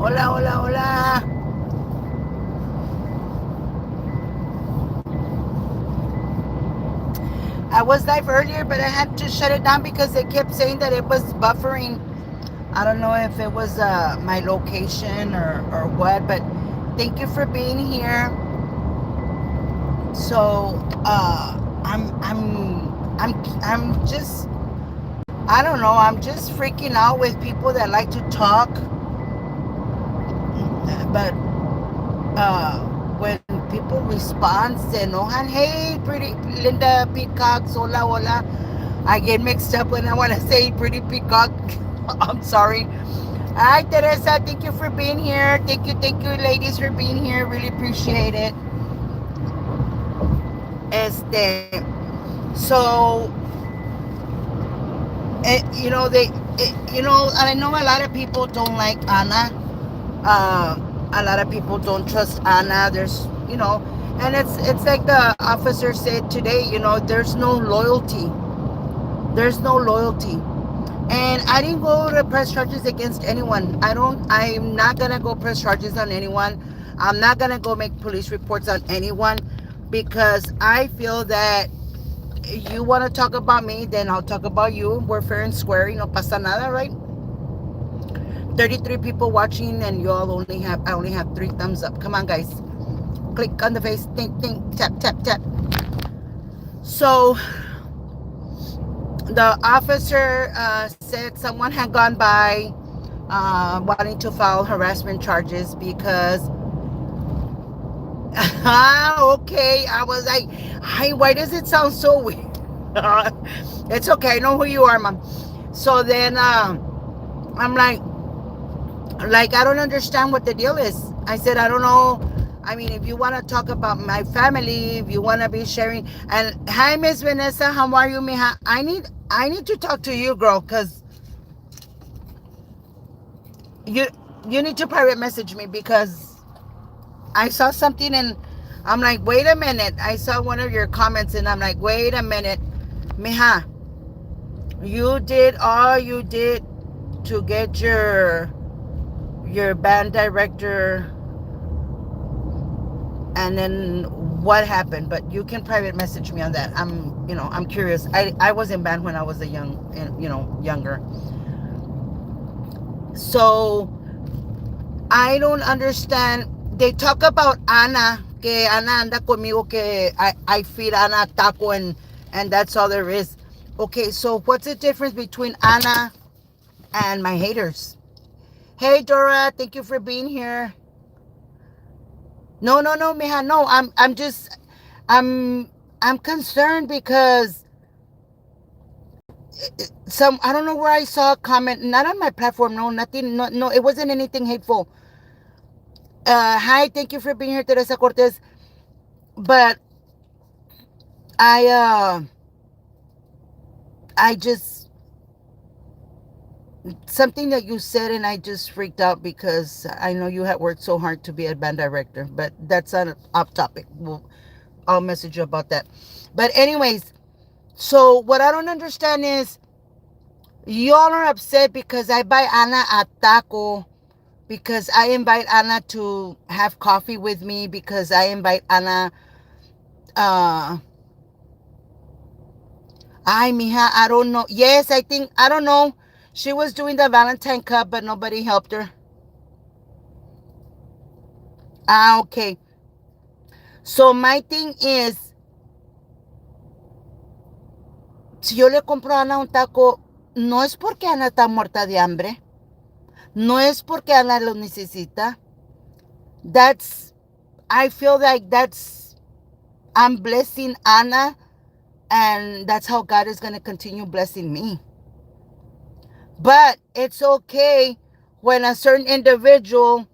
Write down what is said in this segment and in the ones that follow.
Hola, hola, hola. I was live earlier, but I had to shut it down because they kept saying that it was buffering. I don't know if it was my location or what, but thank you for being here. So I'm just I don't know. I'm just freaking out with people that like to talk, but uh, when people respond, se enojan. Hey, pretty Linda Peacock, hola, hola. I get mixed up when I want to say pretty peacock. I'm sorry. Hi, Teresa. Thank you for being here. Thank you, ladies, for being here. Really appreciate it. So, I know a lot of people don't like Anna. A lot of people don't trust Anna. And it's like the officer said today. There's no loyalty. There's no loyalty. And I didn't go to press charges against anyone. I'm not gonna go press charges on anyone. I'm not gonna go make police reports on anyone because I feel that you want to talk about me, then I'll talk about you. We're fair and square. No pasa nada, right? 33 people watching, and I only have 3 thumbs up. Come on, guys. Click on the face. Think, think, tap, tap, tap. So the officer said someone had gone by wanting to file harassment charges because okay, I was like, hi, why does it sound so weird? It's okay, I know who you are, mom. So then I'm like I don't understand what the deal is. I said I don't know. I mean, if you want to talk about my family, if you want to be sharing, and hi, Miss Vanessa, how are you, mija? I need to talk to you, girl, because you you need to private message me because I saw something and I'm like, wait a minute. I saw one of your comments and I'm like, wait a minute, mija, you did all you did to get your band director, and then what happened? But you can private message me on that. I'm curious. I was in band when I was younger. So I don't understand. They talk about Ana, que Ana anda conmigo, que I feed Ana taco, and that's all there is. Okay, so what's the difference between Ana and my haters? Hey Dora, thank you for being here. No, no, no, mija, no. I'm I'm concerned because I don't know where I saw a comment, not on my platform, no, nothing, no, no, it wasn't anything hateful. Hi, thank you for being here, Teresa Cortez. But I I just something that you said and I just freaked out because I know you had worked so hard to be a band director, but that's not off topic. I'll message you about that. But anyways, so what I don't understand is y'all are upset because I buy Ana a taco, because I invite Ana to have coffee with me, because I invite Ana uh Ay, mija, I don't know. Yes, I don't know. She was doing the Valentine Cup, but nobody helped her. Ah, okay. So my thing is, si yo le compro a Ana un taco, no es porque Ana está muerta de hambre. No es porque Ana lo necesita. That's, I feel like I'm blessing Ana, and that's how God is going to continue blessing me. But it's okay when a certain individual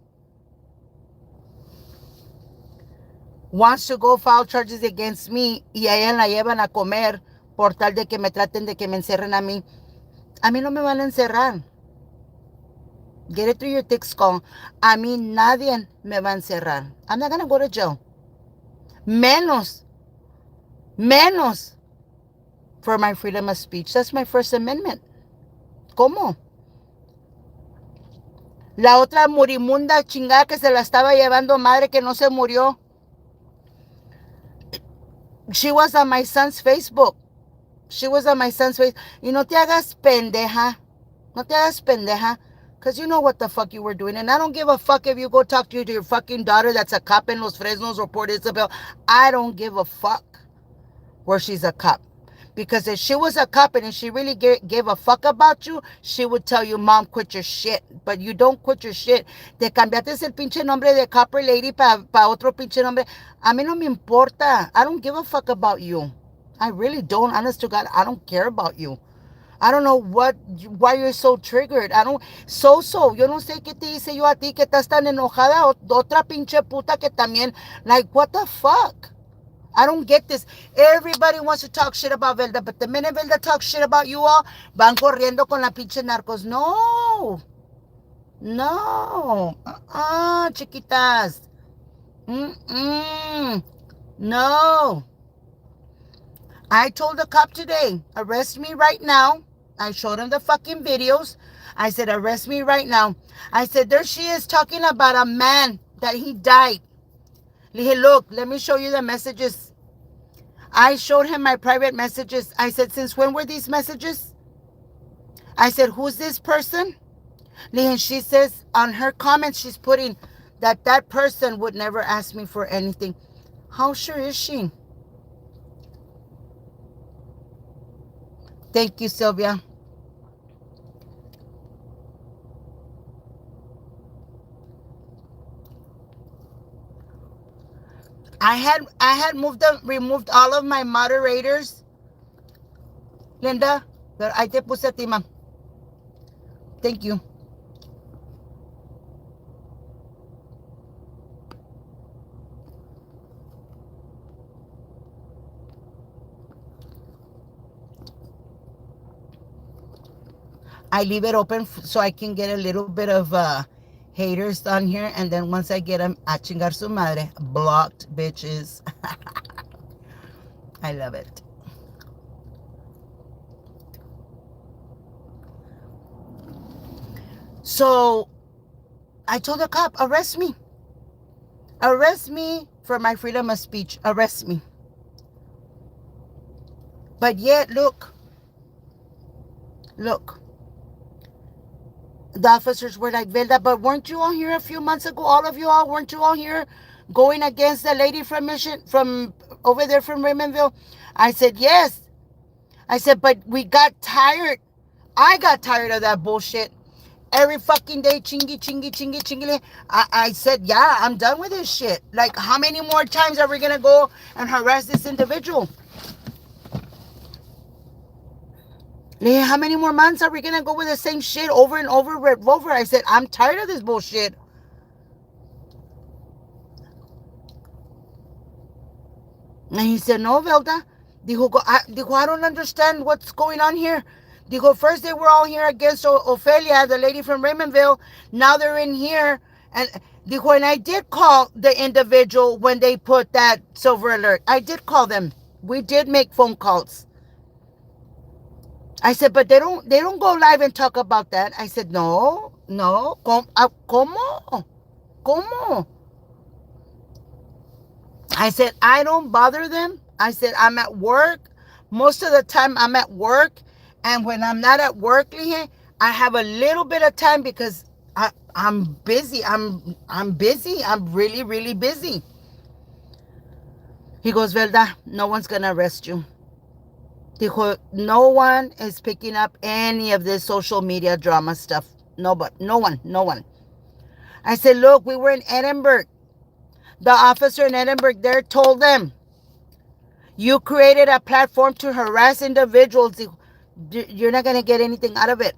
wants to go file charges against me y a ella la llevan a comer por tal de que me traten de que me encierren a mí. A mí no me van a encerrar. Get it through your thick skull. A mí nadie me va a encerrar. I'm not gonna go to jail. Menos, menos for my freedom of speech. That's my First Amendment. ¿Cómo? La otra murimunda chingada que se la estaba llevando madre que no se murió. She was on my son's Facebook. She was on my son's face. Y no te hagas pendeja. No te hagas pendeja. Because you know what the fuck you were doing. And I don't give a fuck if you go talk to your fucking daughter that's a cop in Los Fresnos or Port Isabel. I don't give a fuck where she's a cop. Because if she was a cop and if she really gave a fuck about you, she would tell you, Mom, quit your shit. But you don't quit your shit. Te cambiaste el pinche nombre de Copper Lady pa otro pinche nombre. A mí no me importa. I don't give a fuck about you. I really don't. Honest to God, I don't care about you. I don't know why you're so triggered. I don't, yo no sé qué te hice yo a ti que estás tan enojada. Otra pinche puta que también, like, what the fuck? I don't get this. Everybody wants to talk shit about Velda, but the minute Velda talks shit about you all, van corriendo con la pinche narcos. No. No. Chiquitas. No. I told the cop today, arrest me right now. I showed him the fucking videos. I said, arrest me right now. I said, there she is talking about a man that he died. Le dije, look, let me show you the messages. I showed him my private messages. I said, since when were these messages? I said, who's this person? And she says on her comments, she's putting that person would never ask me for anything. How sure is she? Thank you, Sylvia. I had removed all of my moderators. Linda, I te puse a ti, ma'am. Thank you. I leave it open so I can get a little bit of haters on here, and then once I get them, a chingar su madre. Blocked, bitches. I love it. So I told the cop, arrest me. Arrest me for my freedom of speech. Arrest me. But yet, look. The officers were like, Velda, but weren't you all here a few months ago? All of you all, weren't you all here going against the lady from over there from Raymondville? I said, yes. I said, but we got tired. I got tired of that bullshit. Every fucking day, chingy. I said, yeah, I'm done with this shit. Like, how many more times are we going to go and harass this individual? How many more months are we going to go with the same shit over and over? I said, I'm tired of this bullshit. And he said, no, Velda. Dijo, I don't understand what's going on here. Dijo, first they were all here against Ophelia, the lady from Raymondville. Now they're in here. And dijo, and I did call the individual when they put that silver alert. I did call them. We did make phone calls. I said, but they don't go live and talk about that. I said, no. ¿Cómo? I said, I don't bother them. I said, I'm at work. Most of the time I'm at work. And when I'm not at work, I have a little bit of time because I'm busy. I'm busy. I'm really, really busy. He goes, Velda, no one's going to arrest you. Dijo, no one is picking up any of this social media drama stuff. No one. I said, look, we were in Edinburgh. The officer in Edinburgh there told them, you created a platform to harass individuals. You're not going to get anything out of it.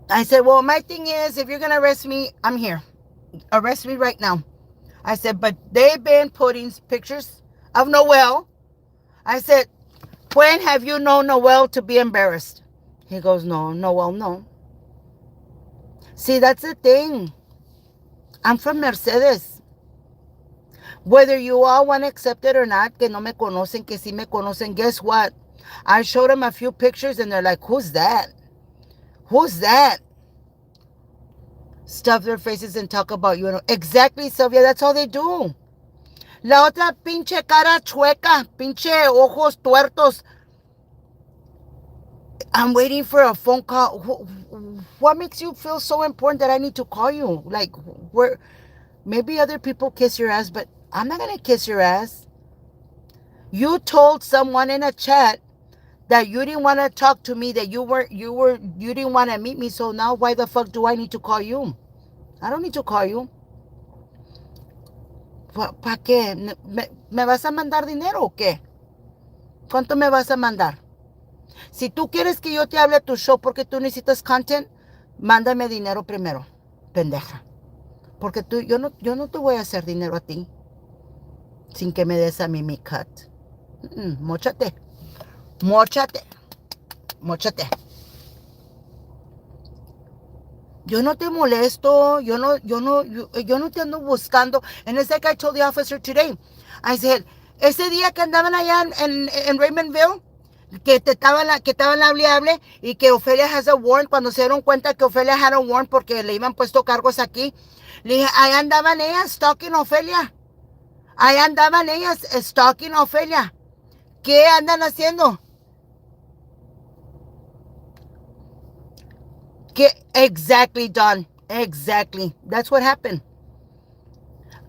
I said, well, my thing is, if you're going to arrest me, I'm here. Arrest me right now. I said, but they've been putting pictures of Noel. I said, when have you known Noel to be embarrassed? He goes, no, Noel, no. See, that's the thing. I'm from Mercedes. Whether you all want to accept it or not, que no me conocen, que sí me conocen, guess what? I showed them a few pictures and they're like, who's that? Who's that? Stuff their faces and talk about you. Exactly, Sylvia. That's all they do. La otra pinche cara chueca, pinche ojos tuertos. I'm waiting for a phone call. What makes you feel so important that I need to call you? Like, where maybe other people kiss your ass, but I'm not gonna kiss your ass. You told someone in a chat that you didn't want to talk to me, that you didn't want to meet me. So now why the fuck do I need to call you? I don't need to call you. ¿Para qué? ¿Me vas a mandar dinero o qué? ¿Cuánto me vas a mandar? Si tú quieres que yo te hable a tu show porque tú necesitas content, mándame dinero primero, pendeja. Porque yo no te voy a hacer dinero a ti sin que me des a mí mi cut. Móchate, móchate, móchate. Yo no te molesto, yo no te ando buscando. And it's like I told the officer today. I said, ese día que andaban allá en Raymondville, que estaban hable y que Ofelia has a warrant, cuando se dieron cuenta que Ofelia had a warrant porque le iban puesto cargos aquí, le dije, ahí andaban ellas stalking Ofelia. Ahí andaban ellas stalking Ofelia. ¿Qué andan haciendo? Exactly, Don. Exactly. That's what happened.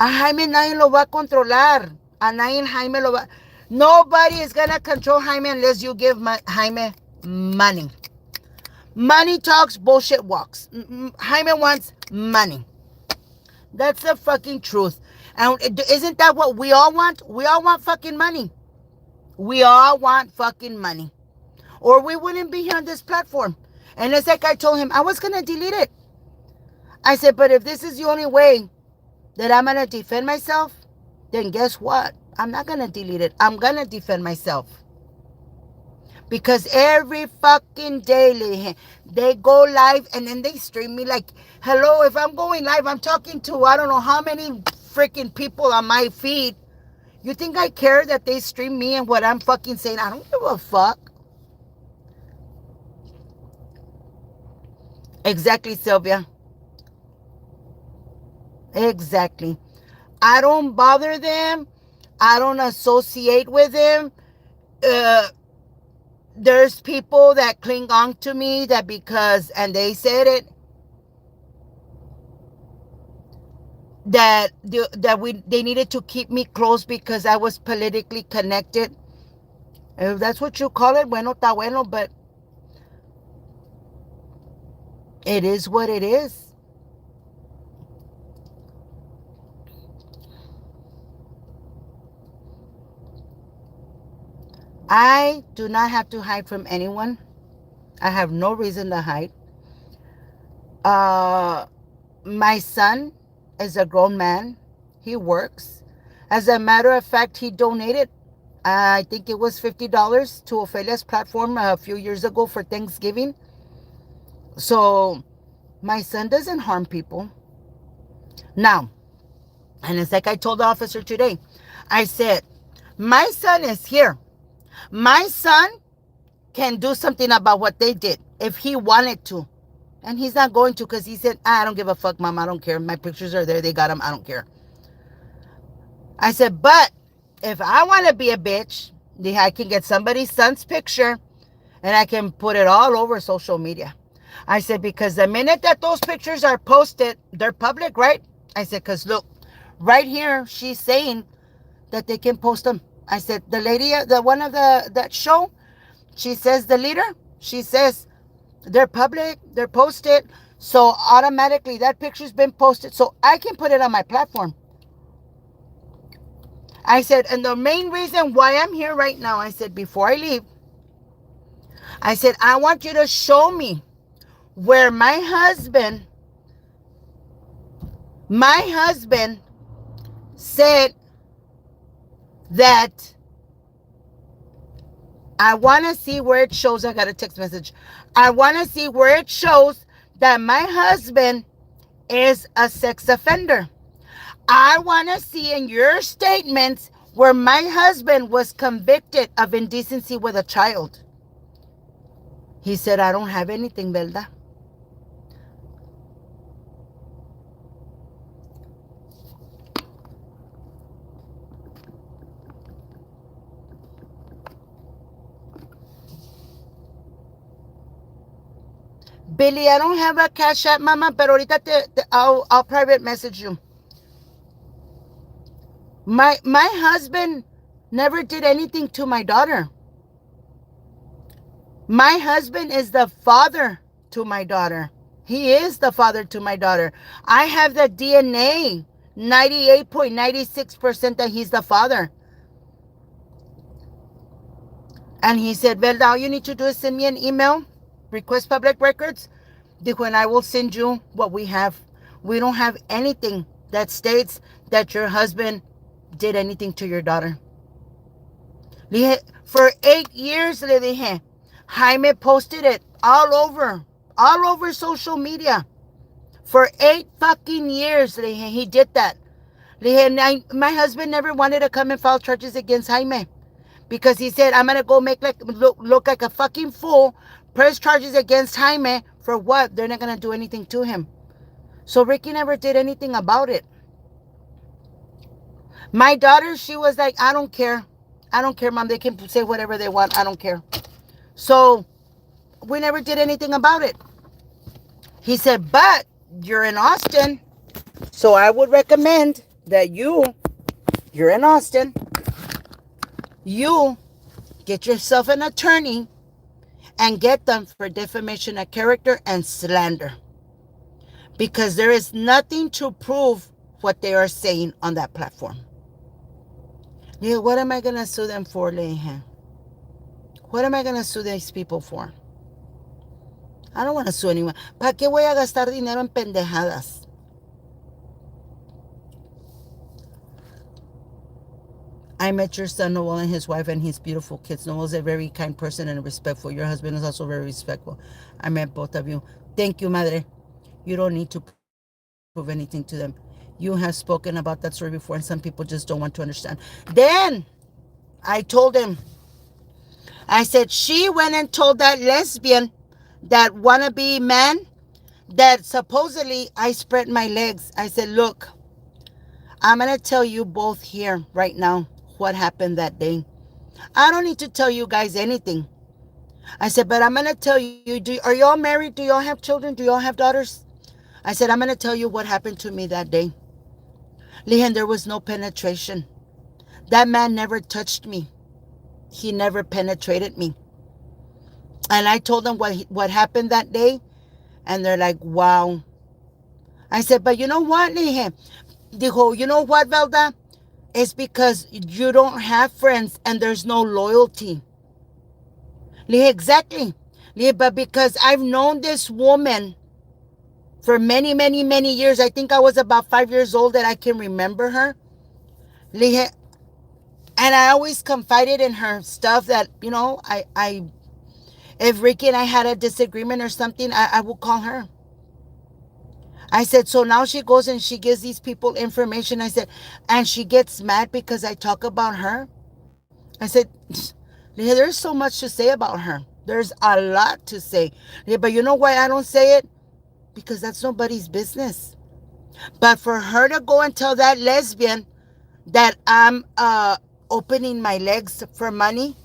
A Jaime nadie lo va a controlar. A nadie Jaime lo va. Nobody is going to control Jaime unless you give Jaime money. Money talks, bullshit walks. Jaime wants money. That's the fucking truth. And isn't that what we all want? We all want fucking money. We all want fucking money. Or we wouldn't be here on this platform. And it's like I told him, I was going to delete it. I said, but if this is the only way that I'm going to defend myself, then guess what? I'm not going to delete it. I'm going to defend myself. Because every fucking day, they go live and then they stream me like, hello, if I'm going live, I'm talking to I don't know how many freaking people on my feed. You think I care that they stream me and what I'm fucking saying? I don't give a fuck. Exactly, Sylvia. Exactly. I don't bother them. I don't associate with them. There's people that cling on to me that because, and they said it, that they needed to keep me close because I was politically connected. If that's what you call it, bueno, está bueno, but it is what it is. I do not have to hide from anyone. I have no reason to hide. My son is a grown man. He works. As a matter of fact, he donated, I think it was $50 to Ophelia's platform a few years ago for Thanksgiving. So my son doesn't harm people. Now, and it's like I told the officer today, I said, my son is here. My son can do something about what they did if he wanted to. And he's not going to because he said, I don't give a fuck, Mom. I don't care. My pictures are there. They got them. I don't care. I said, but if I want to be a bitch, I can get somebody's son's picture and I can put it all over social media. I said, because the minute that those pictures are posted, they're public, right? I said, because look, right here, she's saying that they can post them. I said, the lady, the one of that show, she says, the leader, she says, they're public, they're posted. So automatically that picture's been posted. So I can put it on my platform. I said, and the main reason why I'm here right now, I said, before I leave, I said, I want you to show me where my husband said that I want to see where it shows. I got a text message. I want to see where it shows that my husband is a sex offender. I want to see in your statements where my husband was convicted of indecency with a child. He said, I don't have anything, Velda. Billy, I don't have a cash app, mama, pero ahorita I'll private message you. My husband never did anything to my daughter. My husband is the father to my daughter. He is the father to my daughter. I have the DNA, 98.96% that he's the father. And he said, Velda, all you need to do is send me an email, request public records, when I will send you what we have. We don't have anything that states that your husband did anything to your daughter. For 8 years, le dije, Jaime posted it all over social media. For 8 fucking years, le dije, he did that. Le dije, my husband never wanted to come and file charges against Jaime because he said, I'm going to go make look like a fucking fool, press charges against Jaime for what? They're not going to do anything to him. So Ricky never did anything about it. My daughter, she was like, I don't care. I don't care, mom. They can say whatever they want. I don't care. So we never did anything about it. He said, but you're in Austin. So I would recommend that you're in Austin. You get yourself an attorney and get them for defamation of character and slander. Because there is nothing to prove what they are saying on that platform. Yeah, what am I going to sue them for, Leje? What am I going to sue these people for? I don't want to sue anyone. ¿Para qué voy a gastar dinero en pendejadas? I met your son, Noel, and his wife and his beautiful kids. Noel is a very kind person and respectful. Your husband is also very respectful. I met both of you. Thank you, Madre. You don't need to prove anything to them. You have spoken about that story before, and some people just don't want to understand. Then I told him, I said, she went and told that lesbian, that wannabe man, that supposedly I spread my legs. I said, look, I'm going to tell you both here right now what happened that day. I don't need to tell you guys anything. I said, but I'm going to tell you, are y'all married? Do y'all have children? Do y'all have daughters? I said, I'm going to tell you what happened to me that day. Lihan, there was no penetration. That man never touched me. He never penetrated me. And I told them what happened that day. And they're like, wow. I said, but you know what, Lihan? Dijo, you know what, Velda? It's because you don't have friends and there's no loyalty. Lihan, exactly. Lihan, but because I've known this woman for many, many, many years. I think I was about 5 years old that I can remember her. Lihan, and I always confided in her stuff that, you know, if Ricky and I had a disagreement or something, I would call her. I said, so now she goes and she gives these people information. I said, and she gets mad because I talk about her. I said, there's so much to say about her. There's a lot to say. But you know why I don't say it? Because that's nobody's business. But for her to go and tell that lesbian that I'm opening my legs for money,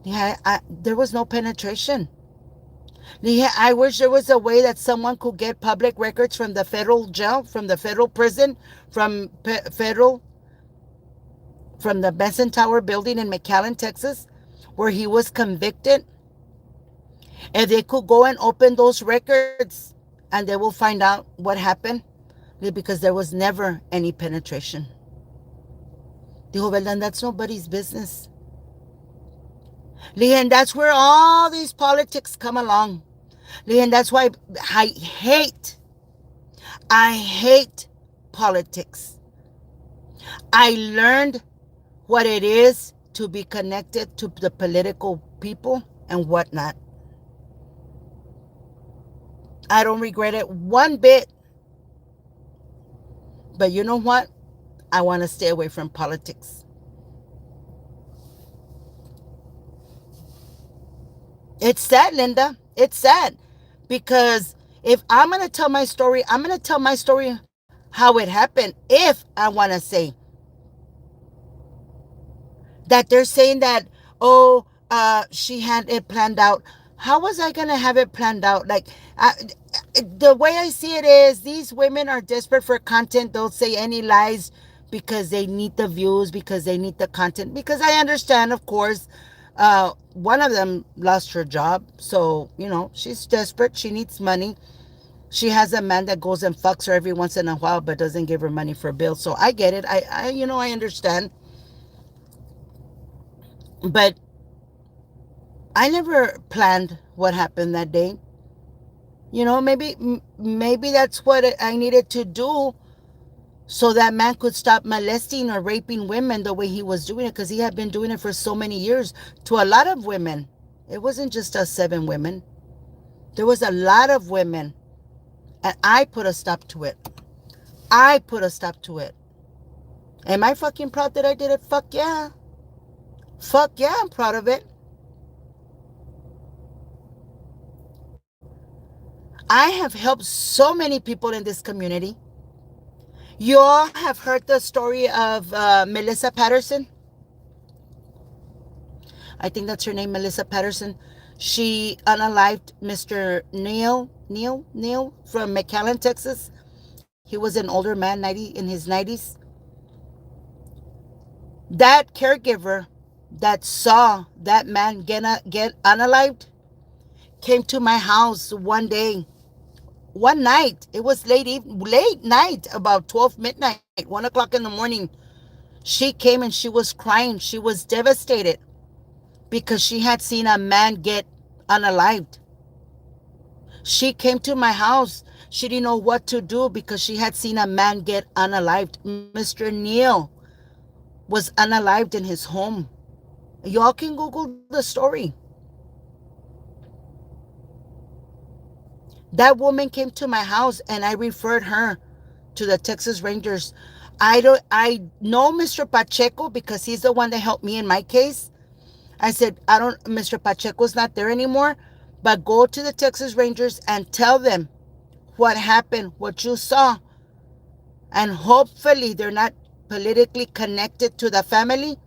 there was no penetration. I wish there was a way that someone could get public records from the federal jail, from the federal prison, from from the Benson Tower building in McAllen, Texas, where he was convicted. And they could go and open those records and they will find out what happened, because there was never any penetration. Dijo, Velda, that's nobody's business. And that's where all these politics come along. And that's why I hate politics. I learned what it is to be connected to the political people and whatnot. I don't regret it one bit. But you know what? I want to stay away from politics. It's sad, Linda. It's sad. Because if I'm going to tell my story, I'm going to tell my story how it happened. If I want to say that they're saying that, oh, she had it planned out. How was I going to have it planned out? Like, I, the way I see it is these women are desperate for content. They'll say any lies because they need the views, because they need the content. Because I understand, of course, one of them lost her job. So, she's desperate. She needs money. She has a man that goes and fucks her every once in a while, but doesn't give her money for bills. So I get it. I understand. But I never planned what happened that day. Maybe that's what I needed to do so that man could stop molesting or raping women the way he was doing it, because he had been doing it for so many years to a lot of women. It wasn't just us 7 women. There was a lot of women, and I put a stop to it. I put a stop to it. Am I fucking proud that I did it? Fuck yeah. Fuck yeah, I'm proud of it. I have helped so many people in this community. You all have heard the story of Melissa Patterson. I think that's her name, Melissa Patterson. She unalived Mr. Neil from McAllen, Texas. He was an older man, in his 90s. That caregiver that saw that man get unalived came to my house one day, one night. It was late night, about 12 midnight, 1 o'clock in the morning. She came and she was crying. She was devastated because she had seen a man get unalived. She came to my house. She didn't know what to do because she had seen a man get unalived. Mr. Neil was unalived in his home. Y'all can Google the story. That woman came to my house and I referred her to the Texas Rangers. I know Mr. Pacheco because he's the one that helped me in my case. I said, Mr. Pacheco's not there anymore, but go to the Texas Rangers and tell them what happened, what you saw. And hopefully they're not politically connected to the family,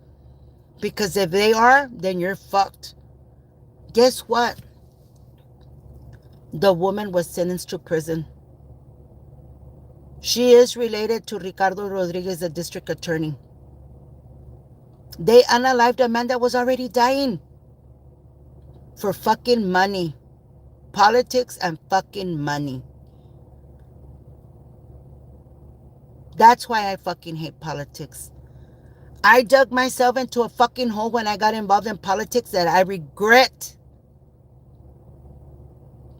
because if they are, then you're fucked. Guess what? The woman was sentenced to prison. She is related to Ricardo Rodriguez, the district attorney. They unalived a man that was already dying for fucking money. Politics and fucking money. That's why I fucking hate politics. I dug myself into a fucking hole when I got involved in politics that I regret.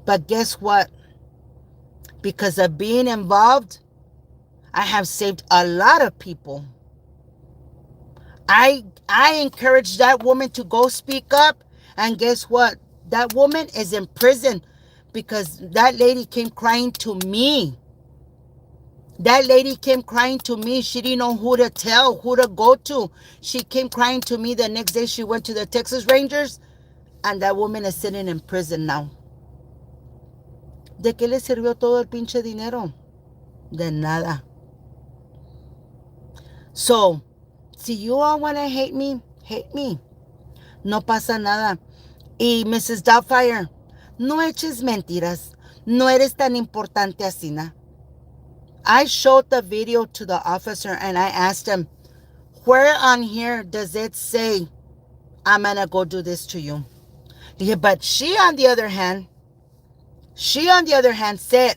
But guess what? Because of being involved, I have saved a lot of people. I encouraged that woman to go speak up, and guess what? That woman is in prison because that lady came crying to me. That lady came crying to me. She didn't know who to tell, who to go to. She came crying to me. The next day she went to the Texas Rangers, and that woman is sitting in prison now. ¿De qué le sirvió todo el pinche dinero? De nada. So, si you all want to hate me, hate me. No pasa nada. Y Mrs. Doubtfire, no eches mentiras. No eres tan importante así, ¿no? I showed the video to the officer and I asked him, where on here does it say I'm going to go do this to you? But she on the other hand said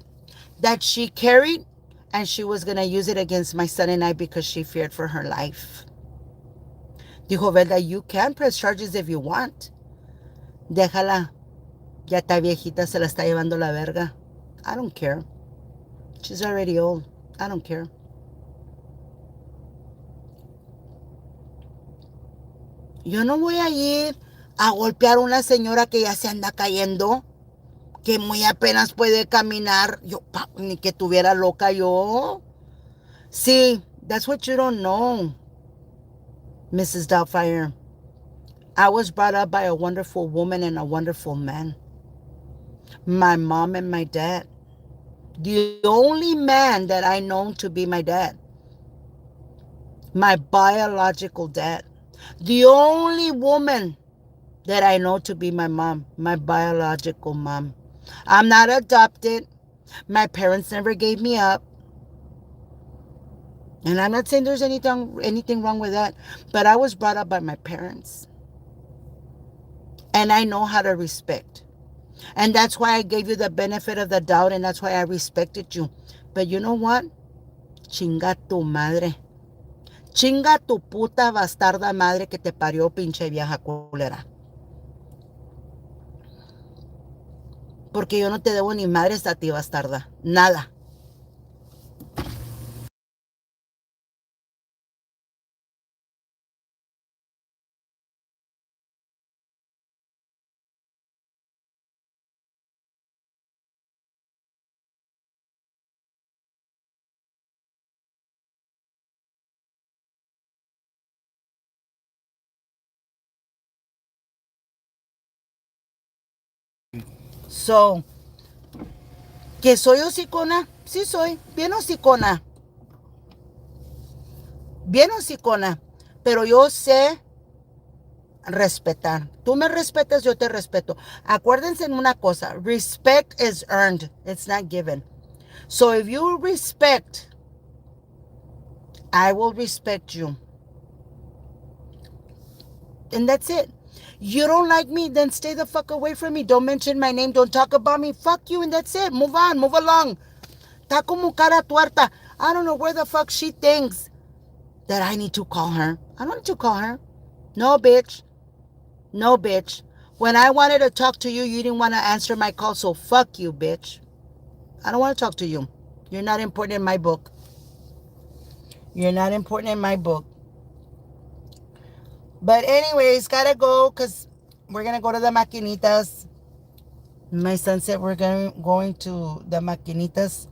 that she carried and she was going to use it against my son and I because she feared for her life. Dijo, Velda, you can press charges if you want. Déjala. Ya está viejita, se la está llevando la verga. I don't care. She's already old. I don't care. Yo no voy a ir a golpear a una señora que ya se anda cayendo, que muy apenas puede caminar. Yo, ni que tuviera loca yo. See, that's what you don't know, Mrs. Doubtfire. I was brought up by a wonderful woman and a wonderful man. My mom and my dad. The only man that I know to be my dad. My biological dad. The only woman that I know to be my mom, my biological mom. I'm not adopted. My parents never gave me up. And I'm not saying there's anything wrong with that, but I was brought up by my parents. And I know how to respect. And that's why I gave you the benefit of the doubt, and that's why I respected you. But you know what? Chinga tu madre. Chinga tu puta bastarda madre que te parió, pinche vieja culera. Porque yo no te debo ni madres a ti, bastarda. Nada. So, ¿que soy hocicona? Sí soy. Bien hocicona. Bien hocicona. Pero yo sé respetar. Tú me respetas, yo te respeto. Acuérdense en una cosa. Respect is earned. It's not given. So if you respect, I will respect you. And that's it. You don't like me, then stay the fuck away from me. Don't mention my name. Don't talk about me. Fuck you, and that's it. Move on. Move along. Está como cara tuerta. I don't know where the fuck she thinks that I need to call her. I don't need to call her. No, bitch. No, bitch. When I wanted to talk to you, you didn't want to answer my call, so fuck you, bitch. I don't want to talk to you. You're not important in my book. You're not important in my book. But anyways, gotta go because we're gonna go to the maquinitas. My son said we're going to the maquinitas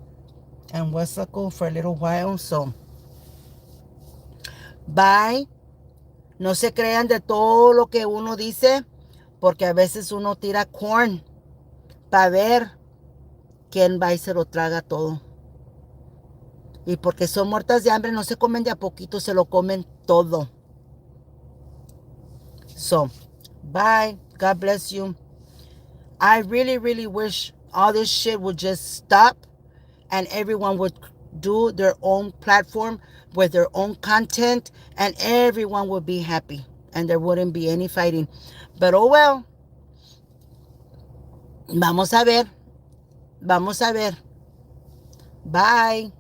and Westlaco for a little while. So bye. No se crean de todo lo que uno dice, porque a veces uno tira corn para ver quién va y se lo traga todo. Y porque son muertas de hambre, no se comen de a poquito, se lo comen todo. So, bye. God bless you. I really, really wish all this shit would just stop and everyone would do their own platform with their own content and everyone would be happy and there wouldn't be any fighting. But oh well, vamos a ver. Vamos a ver. Bye.